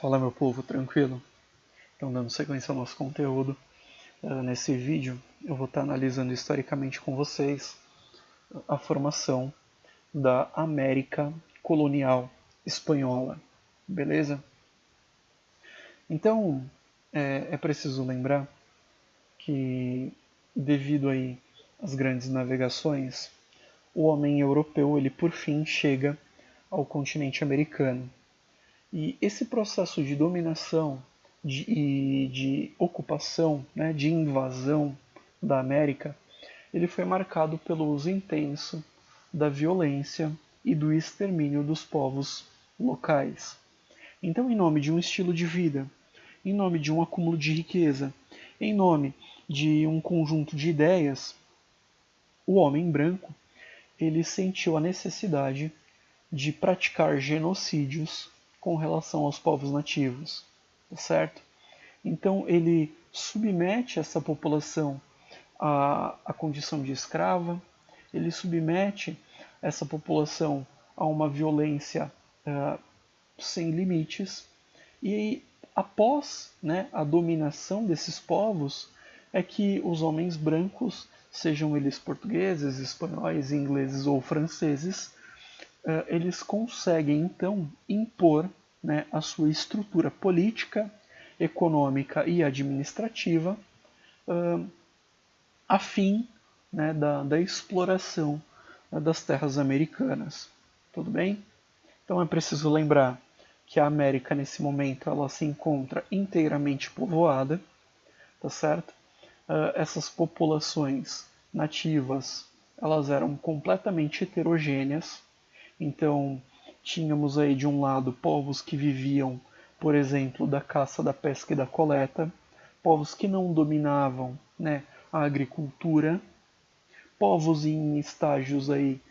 Fala, meu povo, tranquilo? Então, dando sequência ao nosso conteúdo, nesse vídeo eu vou estar analisando historicamente com vocês a formação da América colonial espanhola, beleza? Então, é preciso lembrar que, devido aí às grandes navegações, o homem europeu, ele por fim chega ao continente americano. E esse processo de dominação de ocupação, né, de invasão da América, ele foi marcado pelo uso intenso da violência e do extermínio dos povos locais. Então, em nome de um estilo de vida, em nome de um acúmulo de riqueza, em nome de um conjunto de ideias, o homem branco ele sentiu a necessidade de praticar genocídios com relação aos povos nativos, tá certo? Então ele submete essa população à condição de escrava, ele submete essa população a uma violência sem limites, e após, né, a dominação desses povos é que os homens brancos, sejam eles portugueses, espanhóis, ingleses ou franceses, eles conseguem então impor, né, a sua estrutura política, econômica e administrativa a fim, né, da exploração, né, das terras americanas. Tudo bem? Então é preciso lembrar que a América nesse momento ela se encontra inteiramente povoada, tá certo? Essas populações nativas elas eram completamente heterogêneas. Então, tínhamos aí de um lado povos que viviam, por exemplo, da caça, da pesca e da coleta, povos que não dominavam, né, a agricultura, povos em estágios aí,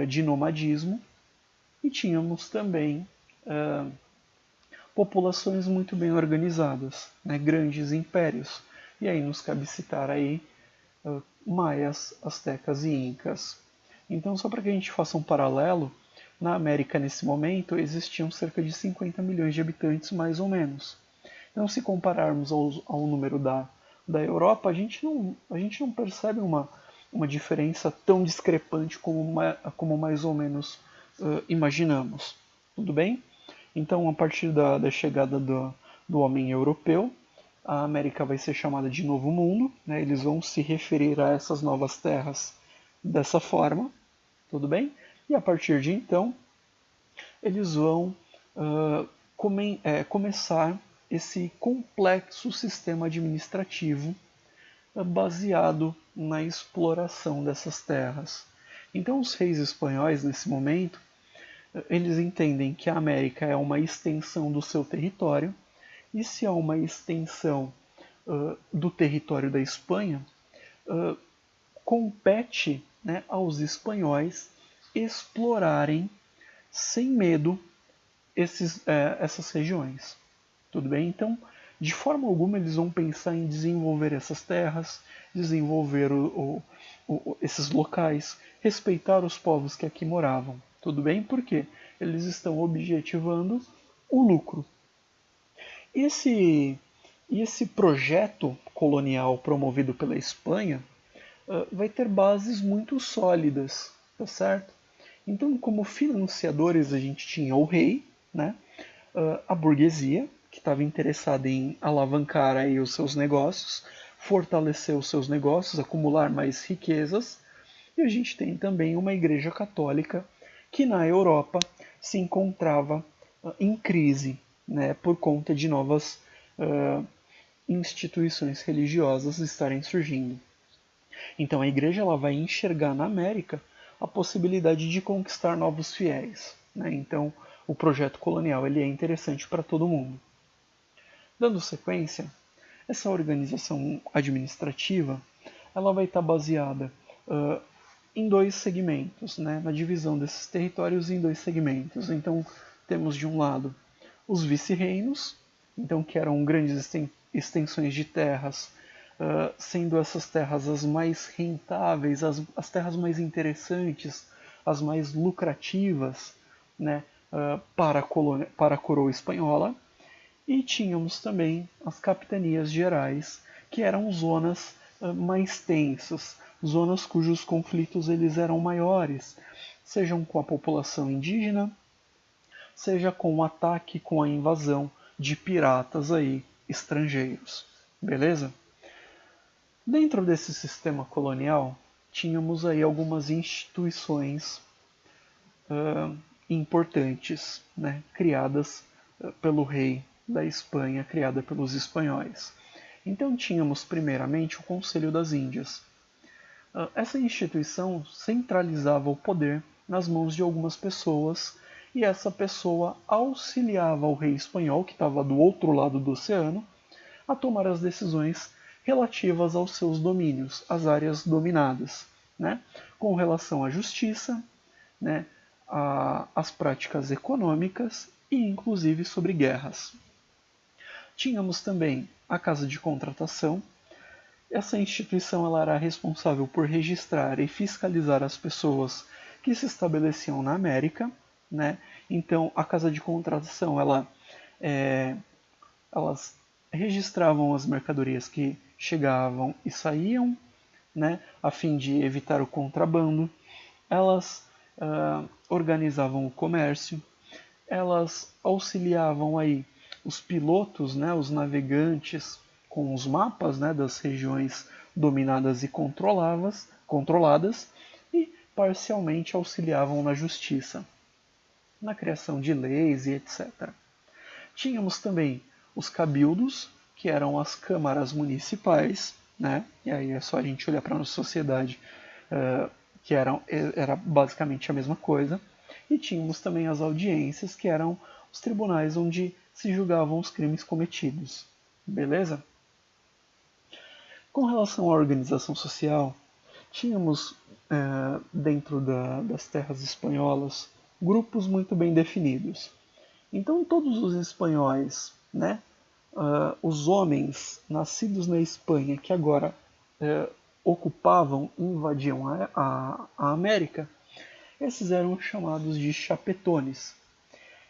de nomadismo, e tínhamos também populações muito bem organizadas, né, grandes impérios. E aí nos cabe citar aí maias, astecas e incas. Então, só para que a gente faça um paralelo, na América nesse momento existiam cerca de 50 milhões de habitantes, mais ou menos. Então, se compararmos ao número da Europa, a gente não percebe uma diferença tão discrepante como mais ou menos imaginamos. Tudo bem? Então, a partir da chegada do homem europeu, a América vai ser chamada de Novo Mundo, né? Eles vão se referir a essas novas terras dessa forma, tudo bem? E a partir de então, eles vão começar esse complexo sistema administrativo baseado na exploração dessas terras. Então, os reis espanhóis, nesse momento, eles entendem que a América é uma extensão do seu território, e se há uma extensão do território da Espanha, compete, né, aos espanhóis explorarem sem medo essas regiões. Tudo bem? Então, de forma alguma, eles vão pensar em desenvolver essas terras, desenvolver esses locais, respeitar os povos que aqui moravam. Tudo bem? Porque eles estão objetivando o lucro. Esse, esse projeto colonial promovido pela Espanha vai ter bases muito sólidas, tá certo? Então, como financiadores, a gente tinha o rei, né? A burguesia, que estava interessada em alavancar aí os seus negócios, fortalecer os seus negócios, acumular mais riquezas, e a gente tem também uma igreja católica que na Europa se encontrava em crise, né, por conta de novas instituições religiosas estarem surgindo. Então a igreja ela vai enxergar na América a possibilidade de conquistar novos fiéis, né? Então o projeto colonial ele é interessante para todo mundo. Dando sequência, essa organização administrativa ela vai estar baseada em dois segmentos, né? Na divisão desses territórios em dois segmentos. Então temos de um lado os vice-reinos, então que eram grandes extensões de terras, sendo essas terras as mais rentáveis, as terras mais interessantes, as mais lucrativas, né, para a coroa espanhola. E tínhamos também as capitanias gerais, que eram zonas mais tensas, zonas cujos conflitos eles eram maiores, sejam com a população indígena, seja com o ataque, com a invasão de piratas aí estrangeiros. Beleza? Dentro desse sistema colonial, tínhamos aí algumas instituições importantes, né, criadas pelo rei da Espanha, criada pelos espanhóis. Então tínhamos primeiramente o Conselho das Índias. Essa instituição centralizava o poder nas mãos de algumas pessoas e essa pessoa auxiliava o rei espanhol, que estava do outro lado do oceano, a tomar as decisões relativas aos seus domínios, às áreas dominadas, né? Com relação à justiça, né? Às práticas econômicas e inclusive sobre guerras. Tínhamos também a Casa de Contratação. Essa instituição ela era responsável por registrar e fiscalizar as pessoas que se estabeleciam na América, né? Então a Casa de Contratação elas registravam as mercadorias que chegavam e saíam, né, a fim de evitar o contrabando. Elas organizavam o comércio, elas auxiliavam aí os pilotos, né, os navegantes com os mapas, né, das regiões dominadas e controladas e parcialmente auxiliavam na justiça, na criação de leis e etc. Tínhamos também os cabildos, que eram as câmaras municipais, né? E aí é só a gente olhar para a nossa sociedade, que era basicamente a mesma coisa. E tínhamos também as audiências, que eram os tribunais onde se julgavam os crimes cometidos. Beleza? Com relação à organização social, tínhamos dentro das terras espanholas grupos muito bem definidos. Então todos os espanhóis, né, os homens nascidos na Espanha que agora ocupavam e invadiam a América, esses eram chamados de chapetones.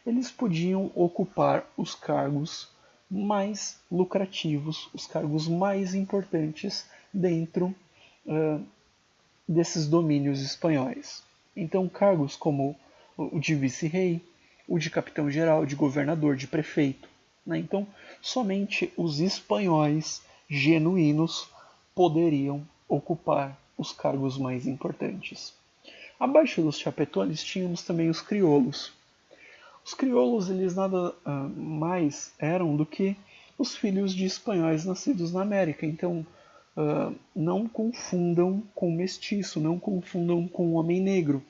Eles podiam ocupar os cargos mais lucrativos, os cargos mais importantes dentro desses domínios espanhóis. Então, cargos como o de vice-rei, o de capitão-geral, de governador, de prefeito. Né? Então, somente os espanhóis genuínos poderiam ocupar os cargos mais importantes. Abaixo dos chapetones tínhamos também os crioulos. Os crioulos eles nada mais eram do que os filhos de espanhóis nascidos na América. Então, não confundam com mestiço, não confundam com homem negro.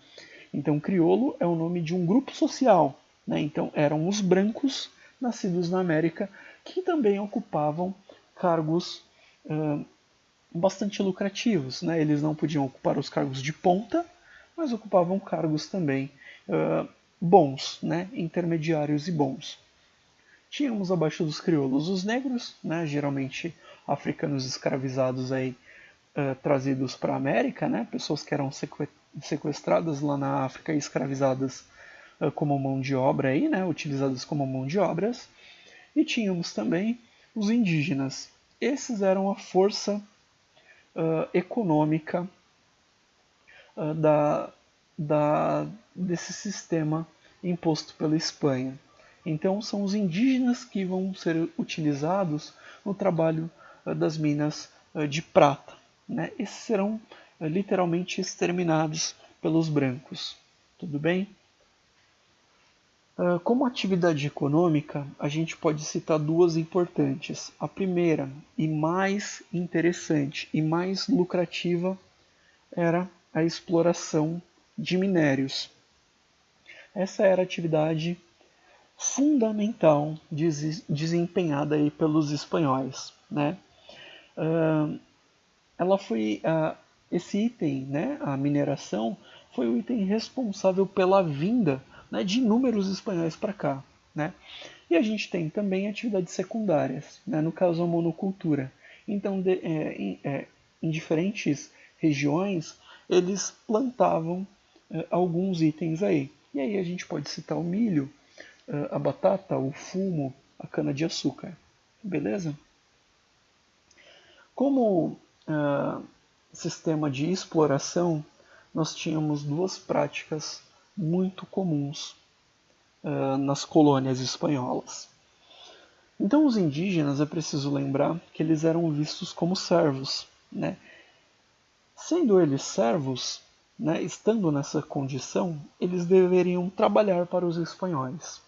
Então, crioulo é o nome de um grupo social. Né? Então, eram os brancos nascidos na América que também ocupavam cargos bastante lucrativos. Né? Eles não podiam ocupar os cargos de ponta, mas ocupavam cargos também bons, né? Intermediários e bons. Tínhamos abaixo dos crioulos os negros, né? Geralmente africanos escravizados aí, trazidos para a América, né? Pessoas que eram sequestradas lá na África e escravizadas como mão de obra aí, né? Utilizadas como mão de obras. E tínhamos também os indígenas. Esses eram a força econômica desse sistema imposto pela Espanha. Então são os indígenas que vão ser utilizados no trabalho das minas de prata. Né? Esses serão literalmente exterminados pelos brancos. Tudo bem? Como atividade econômica, a gente pode citar duas importantes. A primeira, e mais interessante e mais lucrativa, era a exploração de minérios. Essa era a atividade fundamental desempenhada aí pelos espanhóis. Né? Ela foi esse item, né, a mineração, foi o item responsável pela vinda, né, de inúmeros espanhóis para cá. Né? E a gente tem também atividades secundárias, né, no caso a monocultura. Então, em diferentes regiões, eles plantavam alguns itens aí. E aí a gente pode citar o milho, a batata, o fumo, a cana-de-açúcar. Beleza? Como sistema de exploração, nós tínhamos duas práticas muito comuns nas colônias espanholas. Então, os indígenas, é preciso lembrar que eles eram vistos como servos, né? Sendo eles servos, né, estando nessa condição, eles deveriam trabalhar para os espanhóis,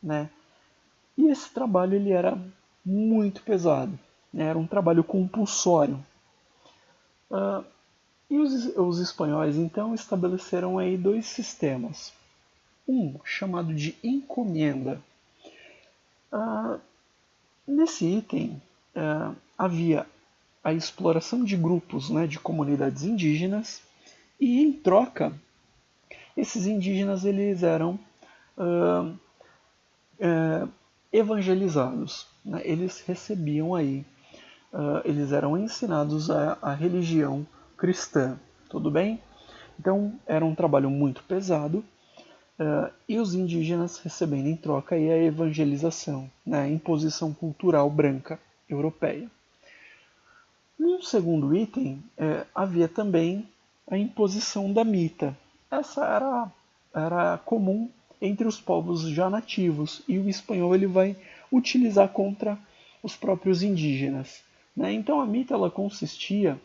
né? E esse trabalho ele era muito pesado, né? Era um trabalho compulsório. E os espanhóis então estabeleceram aí dois sistemas. Um chamado de encomenda. Nesse item havia a exploração de grupos, né, de comunidades indígenas, e em troca esses indígenas eles eram evangelizados, né? Eles recebiam aí, eles eram ensinados a religião cristã, tudo bem? Então era um trabalho muito pesado, e os indígenas recebendo em troca aí a evangelização, né? A imposição cultural branca europeia. No segundo item, havia também a imposição da mita. Essa era comum entre os povos já nativos, e o espanhol ele vai utilizar contra os próprios indígenas, né? Então a mita ela consistia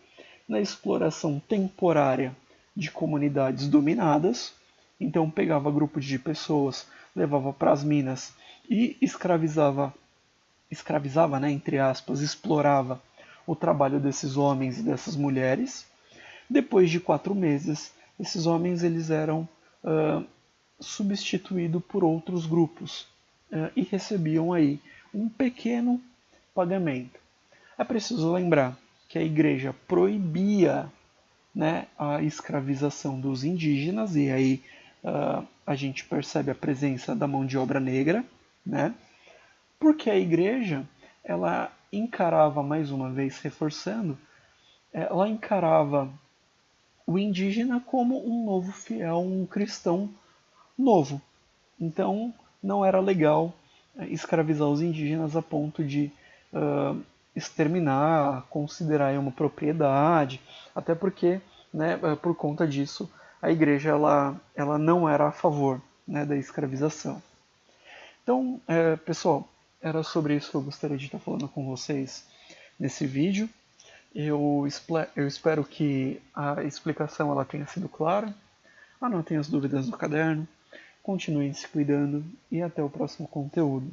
na exploração temporária de comunidades dominadas. Então pegava grupos de pessoas, levava para as minas e escravizava, né, entre aspas, explorava o trabalho desses homens e dessas mulheres. Depois de 4 meses, esses homens eles eram substituídos por outros grupos e recebiam aí um pequeno pagamento. É preciso lembrar que a igreja proibia, né, a escravização dos indígenas, e aí a gente percebe a presença da mão de obra negra, né? Porque a igreja ela encarava, mais uma vez reforçando, ela encarava o indígena como um novo fiel, um cristão novo. Então não era legal escravizar os indígenas a ponto de exterminar, considerar uma propriedade, até porque, né, por conta disso, a igreja ela não era a favor, né, da escravização. Então, pessoal, era sobre isso que eu gostaria de estar falando com vocês nesse vídeo. Eu espero que a explicação ela tenha sido clara. Anotem as dúvidas no caderno, continuem se cuidando e até o próximo conteúdo.